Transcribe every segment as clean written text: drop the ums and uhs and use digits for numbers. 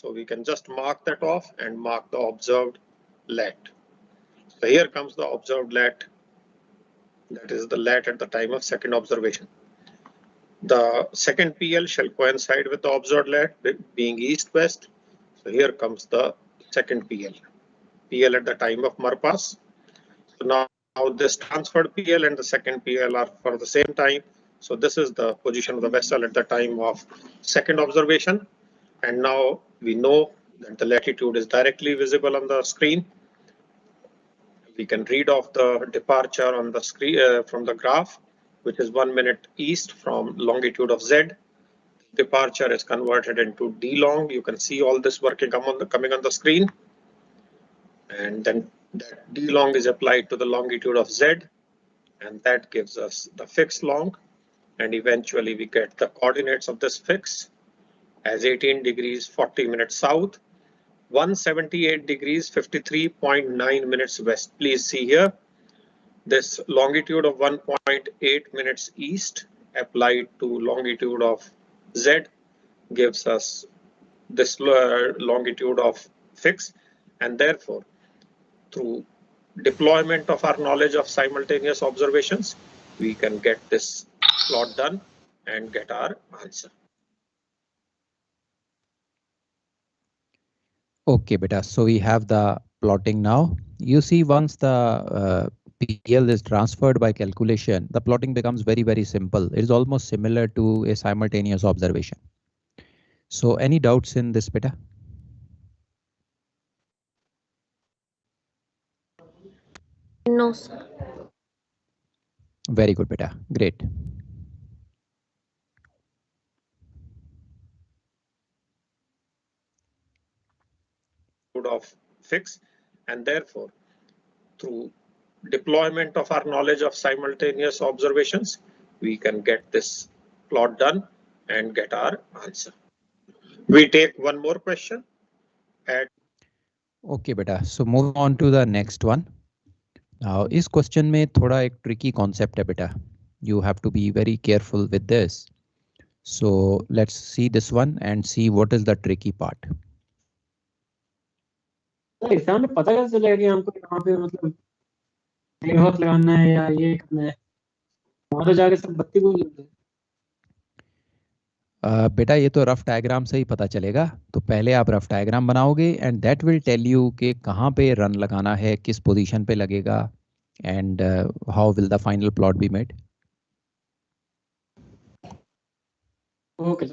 So we can just mark that off and mark the observed lat. So here comes the observed lat. That is the lat at the time of second observation. The second PL shall coincide with the observed lat being east-west. So here comes the second PL. PL at the time of Marpas. So now this transferred PL and the second PL are for the same time. So this is the position of the vessel at the time of second observation. And now we know that the latitude is directly visible on the screen. We can read off the departure on the screen from the graph, which is 1 minute east from longitude of Z. Departure is converted into D long. You can see all this working coming on the screen. And then that D long is applied to the longitude of Z, and that gives us the fixed long. And eventually we get the coordinates of this fix as 18 degrees 40 minutes south, 178 degrees 53.9 minutes west. Please see here, this longitude of 1.8 minutes east applied to longitude of Z gives us this longitude of fix, and therefore through deployment of our knowledge of simultaneous observations, we can get this plot done and get our answer. Okay, beta. So we have the plotting now. You see, once the PL is transferred by calculation, the plotting becomes very, very simple. It is almost similar to a simultaneous observation. So any doubts in this, beta? No, sir. Very good, beta. Great. Of fix, and therefore through deployment of our knowledge of simultaneous observations, we can get this plot done and get our answer. We take one more question. Okay, beta. So move on to the next one. Now, इस question में थोड़ा एक tricky concept है बेटा. You have to be very careful with this. So let's see this one and see what is the tricky part. Exam में पता कैसे चलेगा कि हमको यहाँ पे मतलब बहुत लगाना है या ये करना है? वहाँ तो जाके सब बत्ती बोल देते हैं. बेटा ये तो रफ डायग्राम से ही पता चलेगा. तो पहले आप रफ डायग्राम बनाओगे and that will tell you कि कहाँ पे रन लगाना है, किस पोजीशन पे लगेगा and how will the final plot be made. Okay.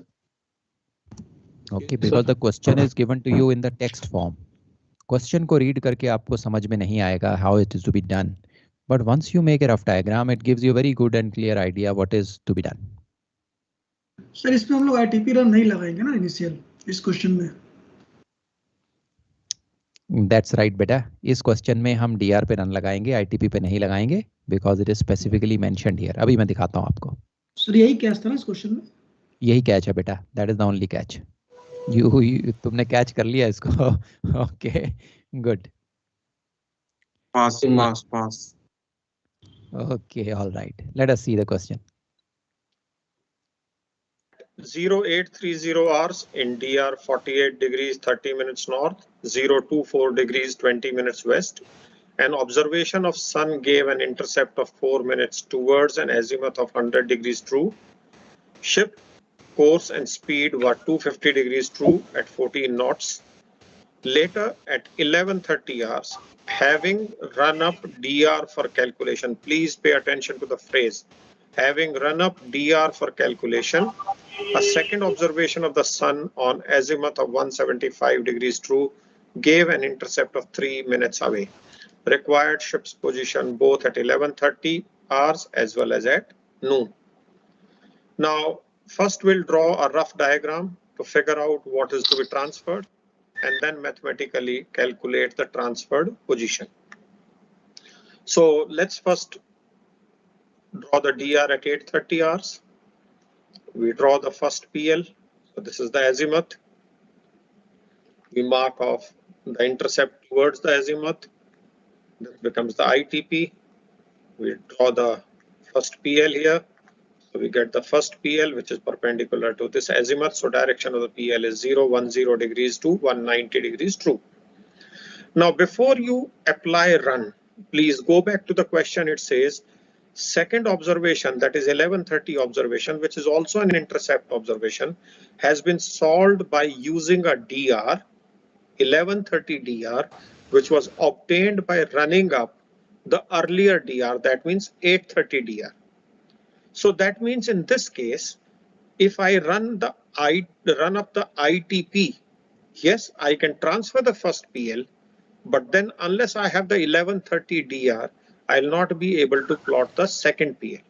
Okay, because the question is given to you in the text form. Question को रीड करके आपको समझ में नहीं आएगा how it is to be done, but once you make a rough diagram it gives you very good and clear idea what is to be done. Sir इसमें हम लोग आईटीपी रन नहीं लगाएंगे ना इनिशियल इस क्वेश्चन में. That's right बेटा. इस क्वेश्चन में हम डीआर पे रन लगाएंगे, आईटीपी पे नहीं लगाएंगे because it is specifically mentioned here. अभी मैं दिखाता हूँ आपको. सर यही कैच था ना इस क्वेश्चन में. यही कैच है बेटा. That is the only catch. You तुमने कैच कर लिया इसको. Okay good. Pass. Okay all right. Let us see the question. 0830 hours in DR 48 degrees 30 minutes north, 024 degrees 20 minutes west. An observation of sun gave an intercept of 4 minutes towards an azimuth of 100 degrees true. Ship course and speed were 250 degrees true at 14 knots. Later at 11:30 hours, having run up DR for calculation, please pay attention to the phrase, having run up DR for calculation, a second observation of the sun on azimuth of 175 degrees true gave an intercept of 3 minutes away. Required ship's position both at 11:30 hours as well as at noon. Now, first we'll draw a rough diagram to figure out what is to be transferred and then mathematically calculate the transferred position. So let's first draw the DR at 8:30 hours. We draw the first PL. So this is the azimuth. We mark off the intercept towards the azimuth. This becomes the ITP. We draw the first PL here. So we get the first PL, which is perpendicular to this azimuth. So direction of the PL is 010 degrees to 190 degrees true. Now, before you apply run, please go back to the question. It says second observation, that is 1130 observation, which is also an intercept observation, has been solved by using a DR, 1130 DR, which was obtained by running up the earlier DR, that means 830 DR. So that means in this case, if I run up the ITP, yes, I can transfer the first PL, but then unless I have the 1130 DR, I'll not be able to plot the second PL.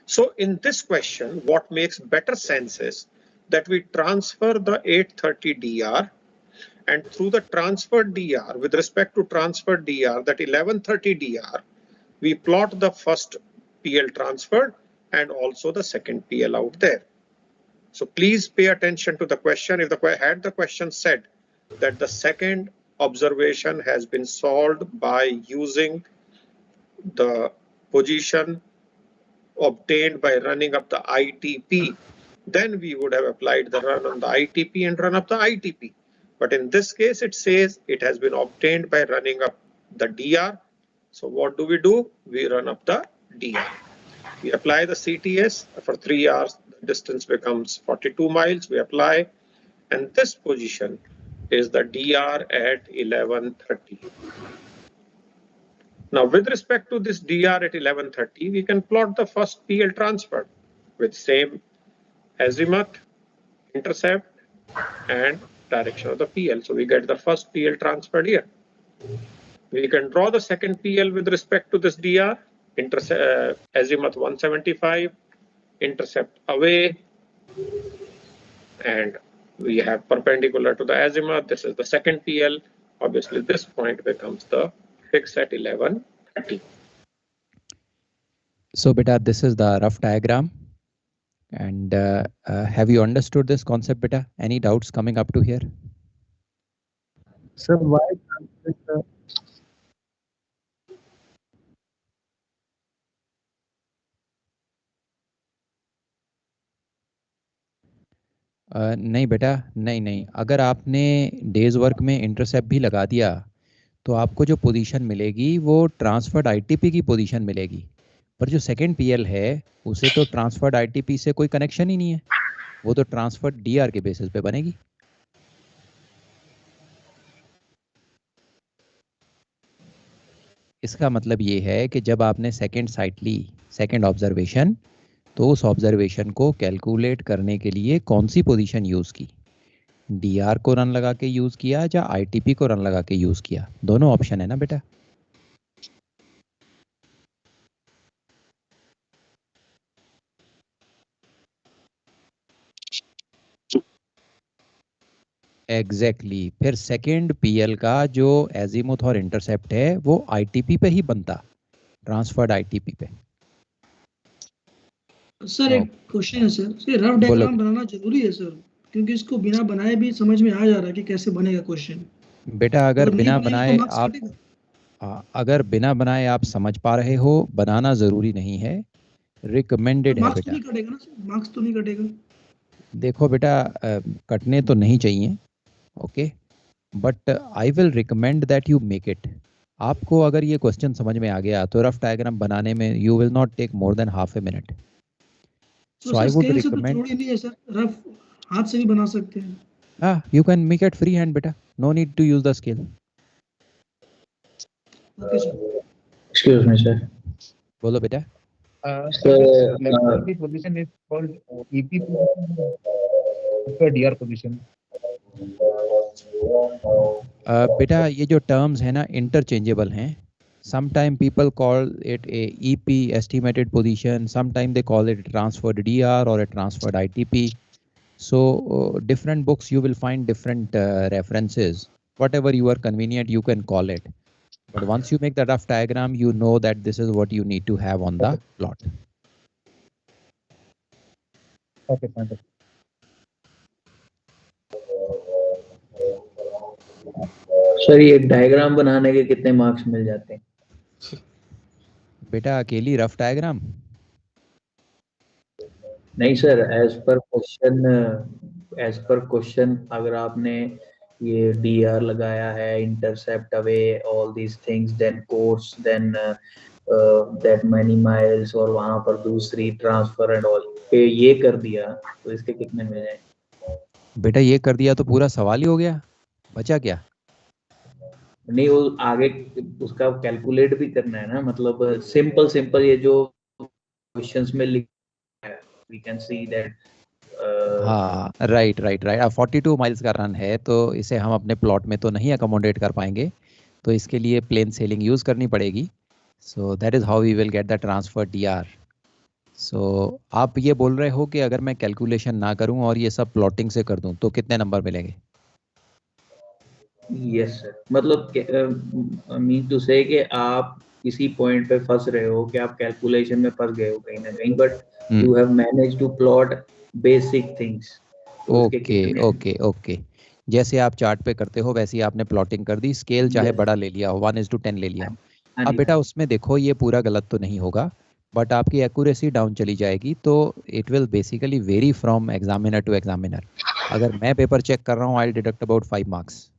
So in this question, what makes better sense is that we transfer the 830 DR, and through the transferred DR, with respect to transferred DR, that 1130 DR, we plot the first PL transferred and also the second PL out there. So please pay attention to the question. If the question said that the second observation has been solved by using the position obtained by running up the ITP, then we would have applied the run on the ITP and run up the ITP. But in this case, it says it has been obtained by running up the DR. So what do? We run up the DR. We apply the CTS for 3 hours. The distance becomes 42 miles. We apply, and this position is the DR at 1130. Now, with respect to this DR at 1130, we can plot the first PL transfer with same azimuth, intercept, and direction of the PL. So we get the first PL transferred here. We can draw the second PL with respect to this DR, azimuth 175, intercept away, and we have perpendicular to the azimuth. This is the second PL. Obviously, this point becomes the fix at 1130. So beta, this is the rough diagram. And have you understood this concept, beta? Any doubts coming up to here? Sir, why नहीं बेटा, नहीं, अगर आपने days work में intercept भी लगा दिया तो आपको जो पोजीशन मिलेगी वो ट्रांसफर्ड आईटीपी की पोजीशन मिलेगी, पर जो सेकंड पीएल है उसे तो ट्रांसफर्ड आईटीपी से कोई कनेक्शन ही नहीं है, वो तो ट्रांसफर्ड डीआर के बेसिस पे बनेगी। इसका मतलब ये है कि जब आपने सेकंड साइट ली, सेकंड ऑब्जर्वेशन, तो उस ऑब्जर्वेशन को कैलकुलेट करने के लिए कौन सी पोजीशन यूज़ की, डीआर को रन लगा के यूज़ किया या आईटीपी को रन लगा के यूज़ किया, दोनों ऑप्शन है ना बेटा। एग्जैक्टली फिर सेकेंड पीएल का जो एजीमुथ और इंटरसेप्ट है वो आईटीपी पे ही बनता, ट्रांसफर्ड आईटीपी पे। सर एक क्वेश्चन है सर, ये रफ डायग्राम बनाना जरूरी है सर, क्योंकि इसको बिना बनाए भी समझ में आ जा रहा है कि कैसे बनेगा क्वेश्चन। बेटा अगर बिना बनाए आप समझ पा रहे हो, बनाना जरूरी नहीं है, रिकमेंडेड है बेटा। नहीं कटेगा ना सर, मार्क्स तो नहीं कटेगा। देखो बेटा, कटने तो नहीं चाहिए, okay, but I will recommend that you make it. आपको अगर ये क्वेश्चन समझ में आ गया तो रफ डायग्राम बनाने में you will not take more than half a minute. So I would recommend नहीं है सर, रफ हाथ से भी बना सकते हैं। हाँ, you can make it free hand बेटा, no need to use the scale। Okay sir। Excuse me sir। बोलो बेटा। The position is called EP position or DR position। बेटा ये जो टर्म्स है ना इंटरचेंजेबल हैं। Sometime people call it a EP estimated position, sometime they call it a transferred DR or a transferred ITP. So different books you will find different references. Whatever you are convenient you can call it. But once you make the rough diagram, you know that this is what you need to have on the plot. Okay, fine. Sir ये diagram बनाने के कितने marks मिल जाते हैं? बेटा अकेली rough diagram नहीं सर, एज पर क्वेश्चन अगर आपने ये DR लगाया है, intercept away, all these things, then course, then that many miles, और वहां पर दूसरी ट्रांसफर एंड ऑल पे ये कर दिया, तो इसके कितने मिल जाए? बेटा ये कर दिया तो पूरा सवाल ही हो गया, बचा क्या? नहीं, वो आगे उसका कैलकुलेट भी करना है ना, मतलब सिंपल ये जो क्वेश्चंस में लिखा है, वी कैन सी दैट। हाँ राइट राइट राइट। अब 42 माइल्स का रन है तो इसे हम अपने प्लॉट में तो नहीं अकोमोडेट कर पाएंगे, तो इसके लिए प्लेन सेलिंग यूज़ करनी पड़ेगी। So that is how we will get the transfer DR। So आप ये बोल रहे हो कि अगर मैं कैलकुलेशन ना करूं और ये सब प्लॉटिंग से कर दूं तो कितने नंबर मिलेंगे? यस सर, मतलब मीन टू से कि आप किसी पॉइंट पे फंस रहे हो कि आप कैलकुलेशन में फंस गए हो कहीं ना कहीं, but you have manage to plot basic things. Okay okay okay, जैसे आप चार्ट पे करते हो वैसे ही आपने प्लॉटिंग कर दी, स्केल चाहे बड़ा ले लिया हो, 1:10 ले लिया। अब बेटा उसमें देखो ये पूरा गलत तो नहीं होगा, बट आपकी एक्यूरेसी डाउन चली जाएगी, तो it will basically vary from examiner to examiner. अगर मैं पेपर चेक कर रहा हूँ आई डिडक्ट अबाउट 5 मार्क्स।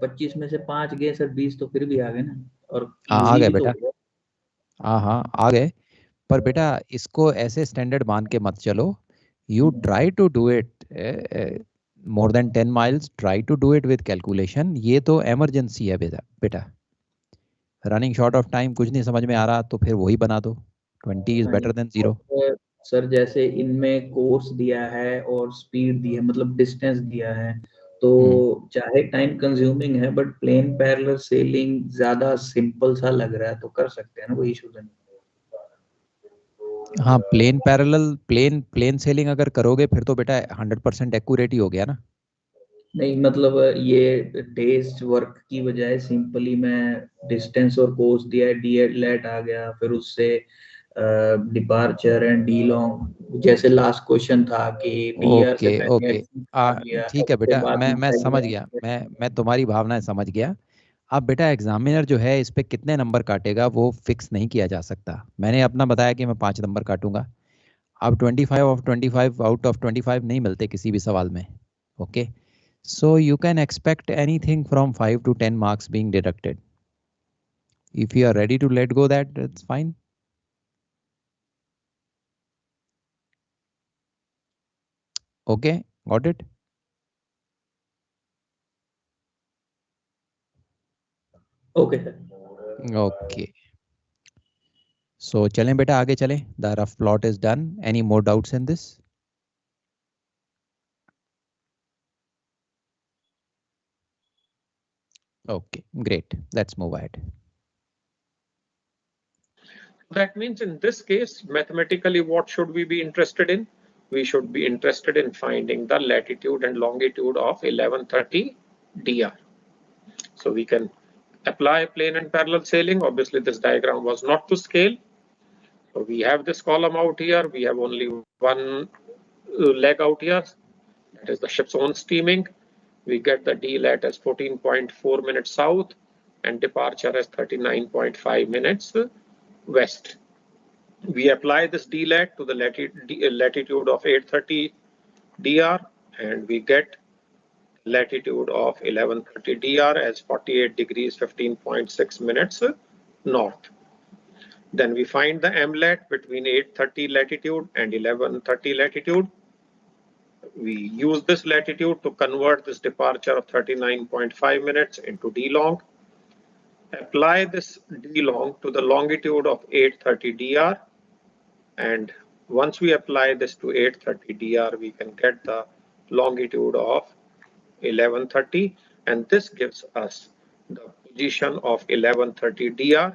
25 में से 5 गए सर, 20 तो फिर भी आ गए ना, और हाँ आ गए भी बेटा, तो हाँ हाँ आ गए, पर बेटा इसको ऐसे स्टैंडर्ड मान के मत चलो। You try to do it more than 10 miles, try to do it with calculation. ये तो एमरजेंसी है बेटा बेटा, रनिंग शॉर्ट ऑफ टाइम, कुछ नहीं समझ में आ रहा तो फिर वही बना दो, 20 इज बेटर देन 0। सर जैसे इनमें कोर्स दिया है और स्पीड दी है, मतलब डिस्टेंस दिया है, तो चाहे टाइम कंज्यूमिंग है, बट प्लेन पैरेलल सेलिंग ज्यादा सिंपल सा लग रहा है, तो कर सकते हैं ना, कोई इशू नहीं। हाँ प्लेन पैरेलल प्लेन सेलिंग अगर करोगे फिर तो बेटा 100% एक्यूरेट ही हो गया ना। नहीं मतलब ये डेज वर्क की बजाय सिंपली मैं डिस्टेंस और कोर्स दिया है, डी लेट आ गया, फिर उससे डिपार्चर एंड डी लॉन्ग, जैसे लास्ट क्वेश्चन था कि DR से ओके पहले ओके आ गया, ठीक है उसके बेटा, बाद मैं समझ गया, मैं तुम्हारी भावनाएं समझ गया। अब बेटा एग्जामिनर जो है इस पे कितने नंबर काटेगा वो फिक्स नहीं किया जा सकता। मैंने अपना बताया कि मैं 5 नंबर काटूंगा। अब 25 आउट ऑफ 25 नहीं मिलते किसी भी सवाल में। Okay, so you can expect anything from 5 to 10 marks being deducted. If you are ready to let go that it's fine. Okay, got it. Okay sir. Okay, so चलें बेटा आगे चलें। The rough plot is done. Any more doubts in this? Okay, great. Let's move ahead. That means in this case, mathematically, what should we be interested in? We should be interested in finding the latitude and longitude of 1130 DR. So we can apply plane and parallel sailing. Obviously, this diagram was not to scale. So we have this column out here. We have only one leg out here. That is the ship's own steaming. We get the DLAT as 14.4 minutes south and departure as 39.5 minutes west. We apply this DLAT to the latitude of 830 DR and we get latitude of 1130 DR as 48 degrees 15.6 minutes north. Then we find the MLAT between 830 latitude and 1130 latitude. We use this latitude to convert this departure of 39.5 minutes into D long. Apply this D long to the longitude of 830 DR. And once we apply this to 830 DR, we can get the longitude of 1130. And this gives us the position of 1130 DR,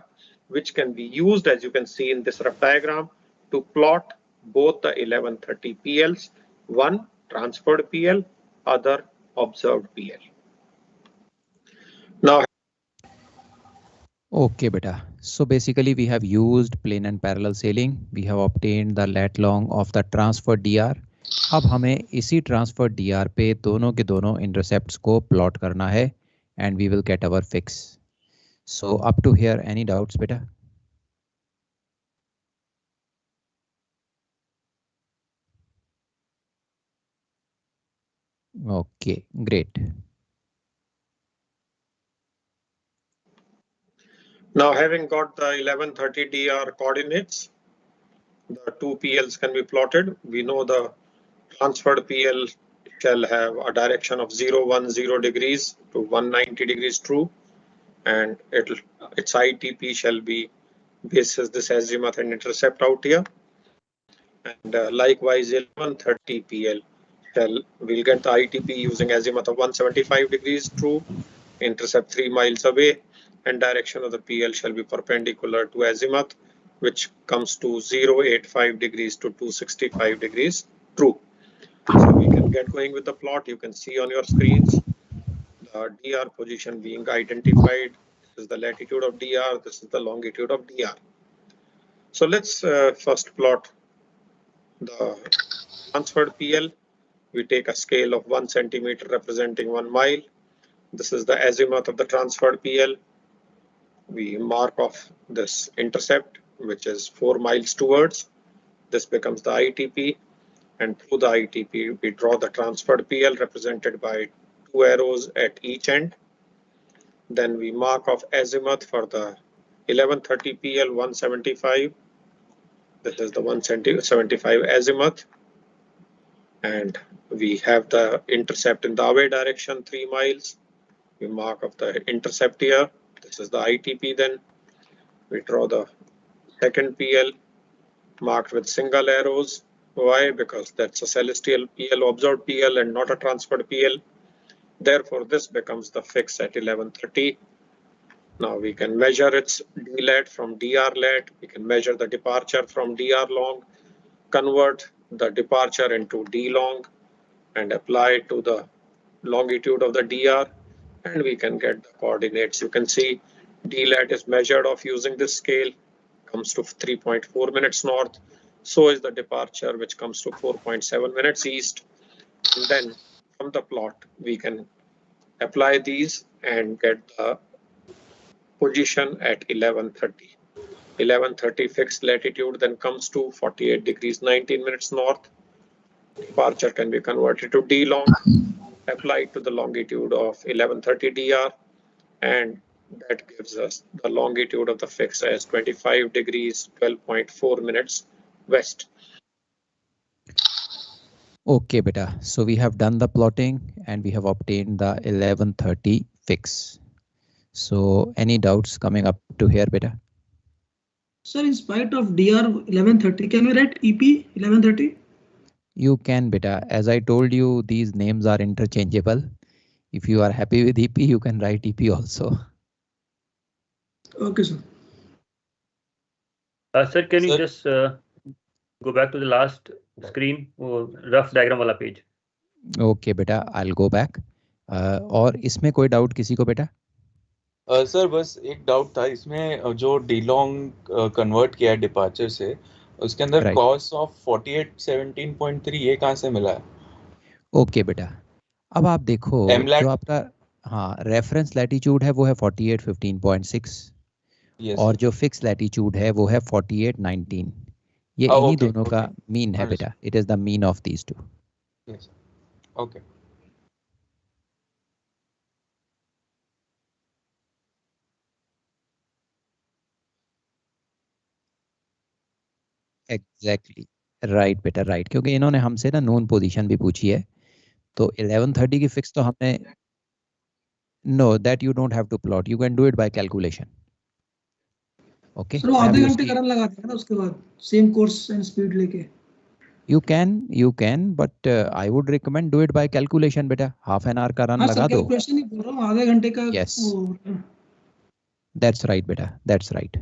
which can be used, as you can see in this rough diagram, to plot both the 1130 PLs, one transferred PL, other observed PL. Now, Okay, beta. So basically we have used plane and parallel sailing. We have obtained the lat long of the transferred DR. अब हमें इसी transferred DR पे दोनों के दोनों intercepts को plot करना है and we will get our fix. So up to here, any doubts, beta? Okay, great. Now, having got the 1130 DR coordinates, the two PLs can be plotted. We know the transferred PL shall have a direction of 010 degrees to 190 degrees true, and its ITP shall be basis this azimuth and intercept out here. And likewise 1130 PL we'll get the ITP using azimuth of 175 degrees true, intercept 3 miles away, and direction of the PL shall be perpendicular to azimuth, which comes to 085 degrees to 265 degrees true. So we can get going with the plot. You can see on your screens the DR position being identified. This is the latitude of DR, this is the longitude of DR. So let's first plot the transferred PL. We take a scale of 1 centimeter representing 1 mile. This is the azimuth of the transferred PL. We mark off this intercept, which is 4 miles towards. This becomes the ITP, and through the ITP we draw the transferred PL represented by 2 arrows at each end. Then we mark off azimuth for the 1130 PL 175. This is the 175 azimuth, and we have the intercept in the away direction 3 miles. We mark off the intercept here. This is the ITP. Then we draw the second PL marked with single arrows. Why? Because that's a celestial PL, observed PL, and not a transferred PL. Therefore, this becomes the fix at 1130. Now we can measure its DLAT from DR lat. We can measure the departure from DR long, convert the departure into D long, and apply it to the longitude of the DR, and we can get the coordinates. You can see DLAT is measured off using this scale, comes to 3.4 minutes north. So is the departure, which comes to 4.7 minutes east. And then from the plot, we can apply these and get the position at 1130. 1130 fixed latitude then comes to 48 degrees 19 minutes north. Departure can be converted to D long, applied to the longitude of 1130 DR, and that gives us the longitude of the fix as 25 degrees 12.4 minutes west. Okay, beta. So we have done the plotting and we have obtained the 1130 fix. So any doubts coming up to here, beta? Sir, in spite of DR 1130, can we write EP 1130? You can, beta. As I told you, these names are interchangeable. If you are happy with EP, you can write EP also. Okay, sir. Sir, can you just go back to the last screen or rough diagram wala page? Okay, beta. I'll go back. और इसमें कोई doubt किसी को बेटा? Sir बस एक doubt था इसमें, जो डीलॉन्ग कन्वर्ट किया है डिपार्चर से, उसके अंदर कॉस ऑफ 4817.3 ये कहाँ से मिला है? ओके बेटा, अब आप देखो जो आपका रेफरेंस लैटिट्यूड है वो है 4815.6 और जो फिक्स लैटिट्यूड है वो है 4819. ये इन्हीं दोनों का मीन है बेटा. It is the mean of these two. Okay. Exactly right बेटा, राइट. क्योंकि इन्होंने हमसे ना नोन पोजीशन भी पूछी है, तो 1130 की फिक्स तो हमने know that you don't have to plot, you can do it by calculation. Okay, sir आधे घंटे करंट लगाते हैं ना उसके बाद सेम कोर्स एंड स्पीड लेके. you can but I would recommend do it by calculation बेटा. हाफ एन आवर का रन लगा दो. कैलकुलेशन ही बोल रहा हूं, आधे घंटे का. yes that's right बेटा, that's right.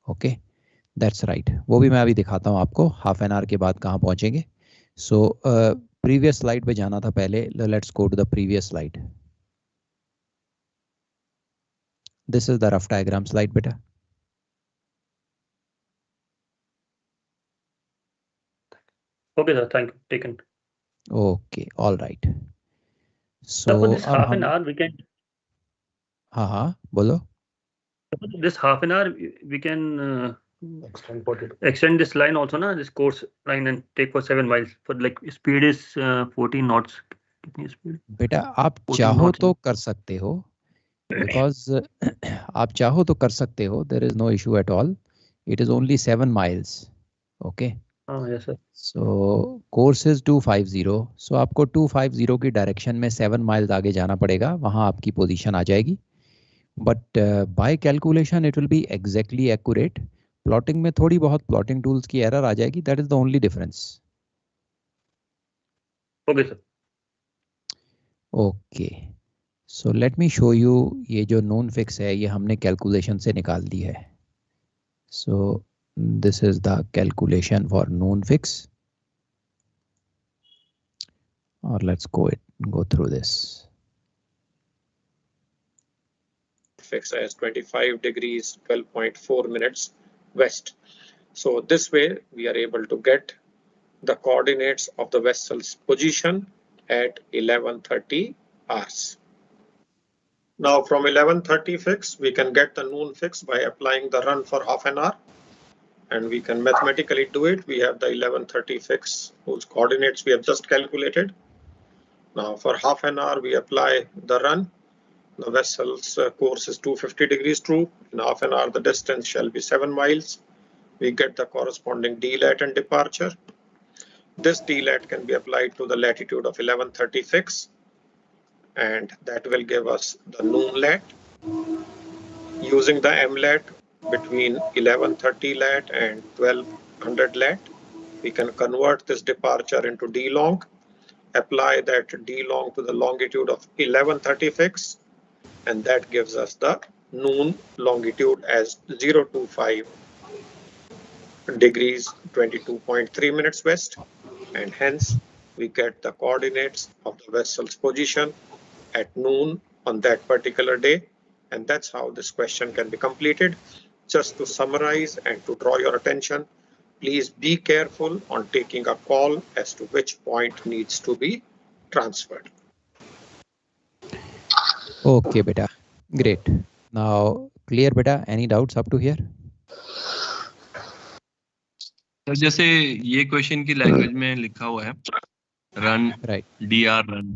okay, that's right. वो भी मैं अभी दिखाता हूँ आपको हाफ एन आवर के बाद कहाँ पहुंचेंगे. सो प्रीवियस स्लाइड पे जाना था पहले. Let's go to the previous slide. This is the rough diagram slide बेटा. Okay, sir. Thank you. Taken. Okay, all right. So for this half an hour we can. हाँ बोलो. This half an hour we can extend this line also, na, this course line, and take for 7 miles. For like speed is 14 knots. कितनी speed? बेटा आप चाहो तो कर सकते हो, बिकॉज आप चाहो तो कर सकते हो, there is no issue at all, it is only 7 miles. Okay, हाँ yes sir. So course is 250, so आपको 250 की डायरेक्शन में 7 miles आगे जाना पड़ेगा, वहाँ आपकी पोजीशन आ जाएगी. But by calculation it will be exactly accurate. Plotting में थोड़ी बहुत प्लॉटिंग टूल्स की एरर आ जाएगी, that is the only difference. Okay sir. Okay, so let me show you. ये जो नोन फिक्स है ये हमने कैलकुलेशन से निकाल दी है. So this is the calculation for known fix, और let's go through this. Fix as 25 degrees 12.4 minutes west. So this way we are able to get the coordinates of the vessel's position at 11:30 hours. Now from 11:30 fix we can get the noon fix by applying the run for half an hour, and we can mathematically do it. We have the 11:30 fix whose coordinates we have just calculated. Now for half an hour we apply the run. The vessel's course is 250 degrees true. In half an hour the distance shall be 7 miles. We get the corresponding DLAT and departure. This DLAT can be applied to the latitude of 11:30 fix, and that will give us the noon lat. Using the MLAT between 11:30 lat and 1200 lat, we can convert this departure into D long, apply that D long to the longitude of 11:30 fix, and that gives us the noon longitude as 025 degrees 22.3 minutes west, and hence we get the coordinates of the vessel's position at noon on that particular day, and that's how this question can be completed. Just to summarize and to draw your attention, please be careful on taking a call as to which point needs to be transferred. Okay beta, great. Now clear beta, any doubts up to here? जैसे ये question की language में लिखा हुआ है run, right, DR run.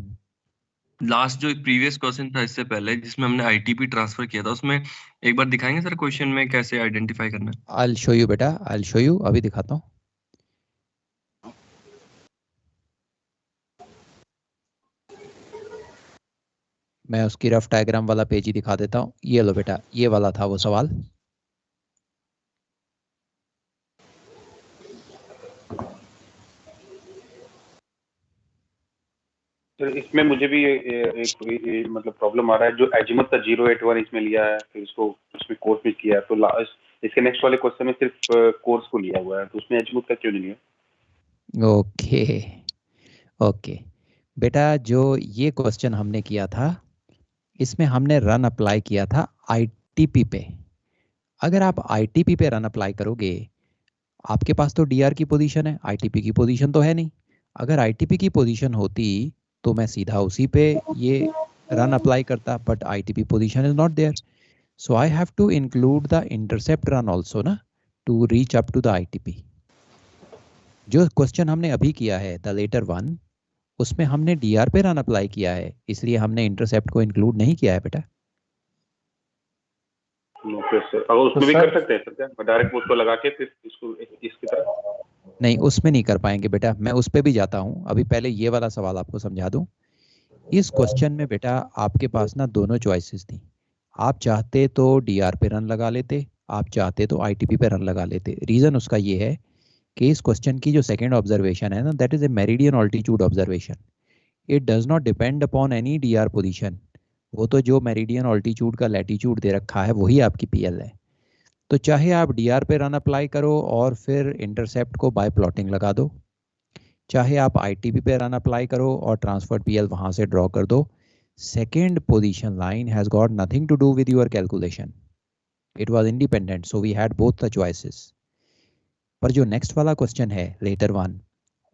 Last जो previous question था इससे पहले जिसमें हमने आईटीपी ट्रांसफर किया था, उसमें एक बार दिखाएंगे सर क्वेश्चन में कैसे आइडेंटिफाई करना है? I'll show you बेटा, I'll show you. अभी दिखाता हूँ. मैं उसकी रफ डायग्राम वाला पेज ही दिखा देता हूँ. ये लो बेटा, ये वाला था वो सवाल. इसमें मुझे भी एक मतलब प्रॉब्लम आ रहा है. जो एजिमुथ का 081 इसमें लिया है, फिर इसको उसमें कोर्स में किया है, तो इसके नेक्स्ट वाले क्वेश्चन में सिर्फ कोर्स को लिया हुआ है, तो उसमें एजिमुथ का क्यों नहीं लिया? ओके बेटा, जो ये क्वेश्चन हमने किया था इसमें हमने रन अप्लाई किया था आईटीपी पे. अगर आप आईटीपी पे रन अप्लाई करोगे, आपके पास तो डीआर की पोजीशन है, आईटीपी की पोजीशन तो है नहीं. अगर आईटीपी की पोजीशन होती तो मैं सीधा उसी पे ये रन अप्लाई करता, but ITP position is not there, so I have to include the intercept run also ना, to reach up to the ITP. जो क्वेश्चन हमने अभी किया है द लेटर वन, उसमें हमने डीआर पे रन अप्लाई किया है, इसलिए हमने इंटरसेप्ट को इंक्लूड नहीं किया है बेटा. ओके सर, अगर उसमें भी कर सकते हैं सर क्या, डायरेक्ट उसको लगा के फिर इसको इसकी तरह? नहीं, उसमें नहीं कर पाएंगे बेटा, मैं उस पे भी जाता हूँ. अभी पहले ये वाला सवाल आपको समझा दूं. इस क्वेश्चन में बेटा आपके पास ना दोनों चॉइसेस थी. आप चाहते तो डीआर पे रन लगा लेते, आप चाहते तो आईटीपी पे रन लगा लेते. रीजन उसका ये है कि इस क्वेश्चन की जो सेकंड ऑब्जर्वेशन है ना, that is a meridian altitude observation. It does not depend upon any DR position. वो तो जो मेरिडियन ऑल्टीट्यूड का लैटिट्यूड दे रखा है वही आपकी पीएल है. तो चाहे आप डीआर पे रन अप्लाई करो और फिर इंटरसेप्ट को बाय प्लॉटिंग लगा दो, चाहे आप आईटीपी पे रन अप्लाई करो और ट्रांसफर्ड पीएल वहां से ड्रॉ कर दो, second position line has got nothing to do with your calculation. It was independent, so we had both the choices. पर जो नेक्स्ट वाला क्वेश्चन है लेटर वन,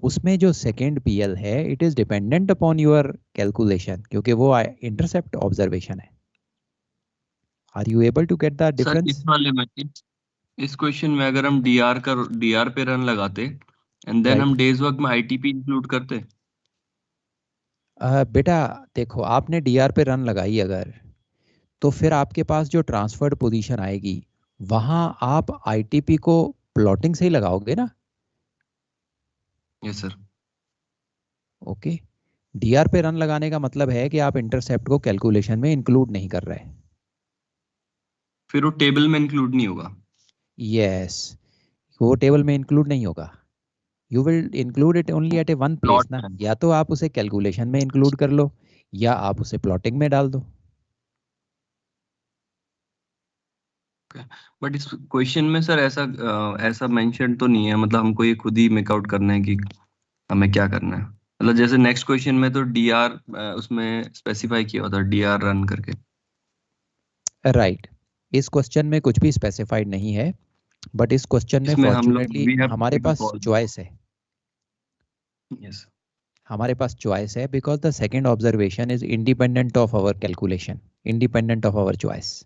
उसमें जो सेकेंड पीएल है it is dependent upon your calculation, क्योंकि वो intercept observation है. Are you able to get the difference? इस वाले में, इस क्वेश्चन में अगर हम डीआर पे रन लगाते एंड देन हम डेज वर्क में आईटीपी इंक्लूड करते. बेटा देखो, आपने डीआर पे रन लगाई अगर, तो फिर आपके पास जो ट्रांसफर्ड पोजीशन आएगी वहां आप आईटीपी को प्लॉटिंग से ही लगाओगे ना। Yes sir. ओके, डीआर पे रन लगाने का मतलब है कि आप इंटरसेप्ट को कैलकुलेशन में इंक्लूड नहीं कर रहे। फिर वो टेबल में इंक्लूड नहीं होगा। यस, वो टेबल में इंक्लूड नहीं होगा। You will include it only at a one place ना। या तो आप उसे कैलकुलेशन में इंक्लूड कर लो या आप उसे प्लॉटिंग में डाल दो। बट इस क्वेश्चन में सर ऐसा मेंशन तो नहीं है, मतलब हमको ये खुद ही मेक आउट करना है कि हमें क्या करना है। मतलब जैसे नेक्स्ट क्वेश्चन में तो डीआर उसमें स्पेसिफाई किया होता है डीआर रन करके। राइट, इस क्वेश्चन में कुछ भी स्पेसिफाइड नहीं है, बट इस क्वेश्चन में इसमें हम लोग फॉर्चुनेटली हमारे पास चॉइस है। यस, हमारे पास चॉइस है because the second observation is independent of our calculation, independent of our choice.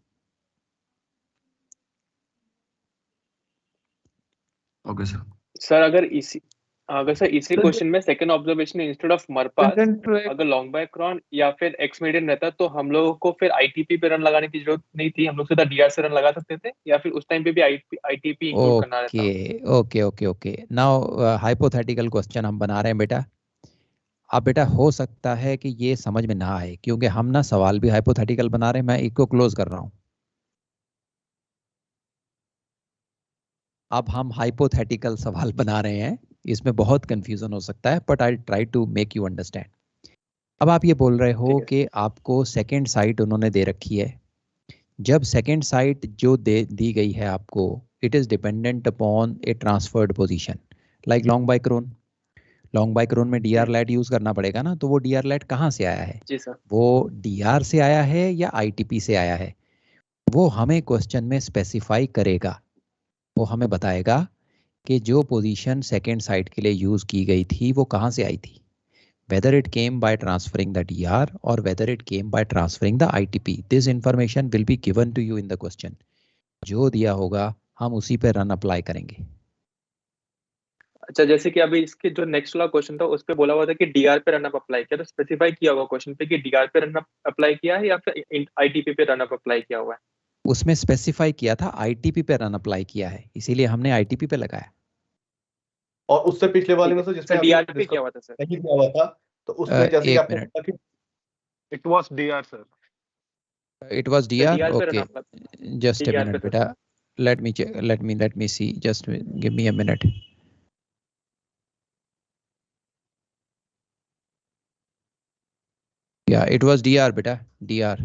Okay sir. Sir अगर सर इसी क्वेश्चन में second observation instead of mer pass अगर लॉन्ग बायक्रॉन या फिर एक्स मीडियन रहता तो हम लोगों को फिर आईटीपी पे रन लगाने की जरूरत नहीं थी, हम लोग सीधा डीआर से रन लगा सकते थे, या फिर उस टाइम पे भी आईटीपी इंक्लूड करना रहता। Okay okay okay, now hypothetical question हम बना रहे हैं बेटा। अब बेटा हो सकता है कि ये समझ में ना आए क्योंकि हम ना सवाल भी हाइपोथेटिकल बना रहे हैं। मैं इसको क्लोज कर रहा हूं। अब हम हाइपोथेटिकल सवाल बना रहे हैं, इसमें बहुत कंफ्यूजन हो सकता है, but I try to make you understand. अब आप ये बोल रहे हो कि आपको सेकंड साइट उन्होंने दे रखी है। जब सेकंड साइट जो दी गई है आपको, it is dependent upon a transferred position like long by chron. Long by chron में डीआर लैट यूज करना पड़ेगा ना, तो वो डीआर लैट कहाँ से आया है? जी सर। वो डीआर से आया है या आईटीपी से आया है? वो हमें क्वेश्चन में स्पेसिफाई करेगा। वो हमें बताएगा कि जो पोजीशन सेकंड साइट के लिए यूज की गई थी वो कहाँ से आई थी, whether it came by transferring the DR or whether it came by transferring the ITP. This information will be given to you in the question. जो दिया होगा हम उसी पे रन अप्लाई करेंगे। अच्छा, जैसे कि अभी इसके जो नेक्स्ट वाला क्वेश्चन था उस पे बोला हुआ था कि डीआर पे रन अप अप्लाई किया, तो स्पेसिफाई किया होगा क्वेश्चन पे कि डीआर पे रन अप अप्लाई किया है या फिर आईटीपी पे रन अप अप्लाई किया हुआ है? उसमें स्पेसिफाई किया था आईटीपी पे रन अप्लाई किया है, इसीलिए हमने आईटीपी पे लगाया। और उससे पिछले वाले में जिसमें डीआर पे क्या हुआ था सर? नहीं किया हुआ था, तो उसमें जैसे एक आपने मिनट, बोला कि it was DR sir, it was DR. DR पे okay, run up just a DR minute पे बेटा, let me check, let me see, just give me a minute. Yeah, it was DR beta, DR.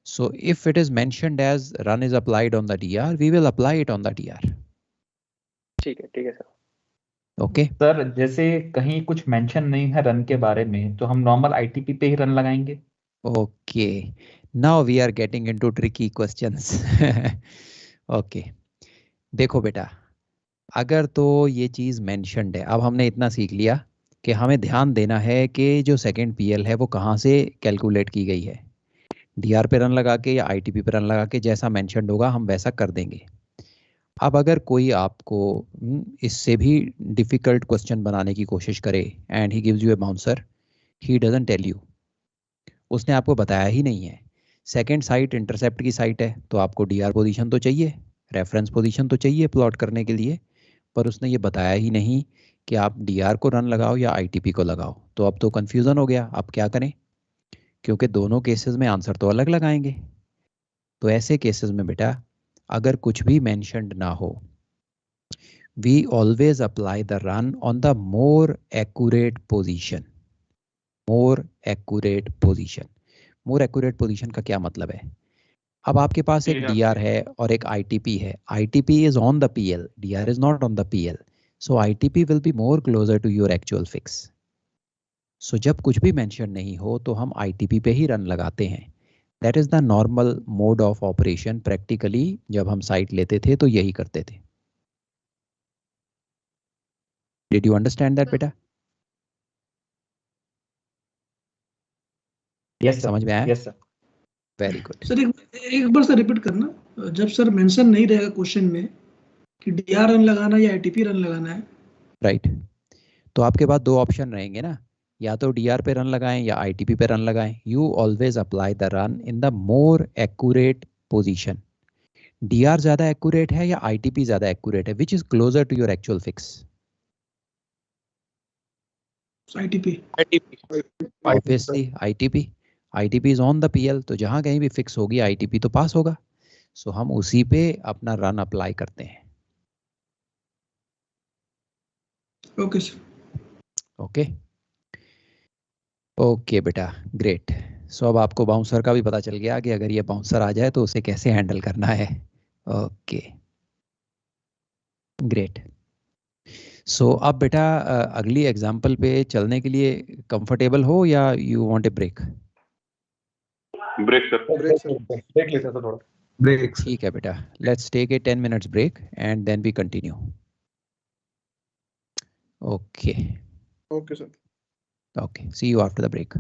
So if it is mentioned as run is applied on the DR, we will apply it on the DR. ठीक है sir. Okay sir, जैसे कहीं कुछ mention नहीं है run के बारे में तो हम नॉर्मल आईटीपी पे ही रन लगाएंगे। Okay, now we are getting into tricky questions. Okay, देखो बेटा, अगर तो ये चीज़ मेंशन्ड है, अब हमने इतना सीख लिया कि हमें ध्यान देना है कि जो सेकंड पीएल है वो कहाँ से कैलकुलेट की गई है। डीआर पे रन लगा के या आईटीपी पे रन लगा के, जैसा मेंशन्ड होगा हम वैसा कर देंगे। अब अगर कोई आपको इससे भी डिफिकल्ट क्वेश्चन बनाने की कोशिश करे and he gives you a bouncer, he doesn't tell you, उसने आपको बताया ही नहीं है सेकंड साइट इंटरसेप्ट की साइट है तो आपको डीआर पोजीशन तो चाहिए, रेफरेंस पोजीशन तो चाहिए प्लॉट करने के लिए, पर उसने ये बताया ही नहीं कि आप डीआर को रन लगाओ या आईटीपी को लगाओ। तो अब तो कंफ्यूजन हो गया, अब क्या करें, क्योंकि दोनों केसेस में आंसर तो अलग लगाएंगे। तो ऐसे केसेस में बेटा अगर कुछ भी मेंशन्ड ना हो, we always apply the run on the more accurate position. More accurate position, more accurate position का क्या मतलब है? अब आपके पास एक डीआर है और एक आईटीपी है। ITP is on the PL, DR is not on the PL, so ITP will be more closer to your actual fix. So जब कुछ भी मेंशन नहीं हो तो हम आईटीपी पे ही रन लगाते हैं। That is the normal mode of operation. Practically जब हम साइट लेते थे तो यही करते थे। डिड यू अंडरस्टैंड दैट बेटा? यस समझ में आया? Yes sir. Very good sir. एक बार सर रिपीट करना, जब सर मेंशन नहीं रहेगा क्वेश्चन में कि डीआर रन लगाना या आईटीपी रन लगाना है, राइट, तो आपके पास दो ऑप्शन रहेंगे ना, या तो डीआर पे रन लगाएं या आईटीपी पे रन लगाएं. You always apply the run in the more accurate position. DR ज्यादा एक्यूरेट है या आईटीपी ज्यादा एक्यूरेट है? Which is closer to your actual fix? ITP. Obviously ITP. ITP is on the PL, तो जहां कहीं भी फिक्स होगी ITP तो पास होगा. सो हम उसी पे अपना रन अप्लाई करते हैं. Okay sir. ओके ओके बेटा, ग्रेट. सो अब आपको बाउंसर का भी पता चल गया कि अगर ये बाउंसर आ जाए तो उसे कैसे हैंडल करना है. Okay great. सो अब बेटा अगली एग्जांपल पे चलने के लिए कंफर्टेबल हो या you want a break? Break sir. Break लेते हैं सर थोड़ा. ब्रेक. ठीक है बेटा, let's take a 10 minutes break and then we continue. Okay. Okay sir. Okay, see you after the break.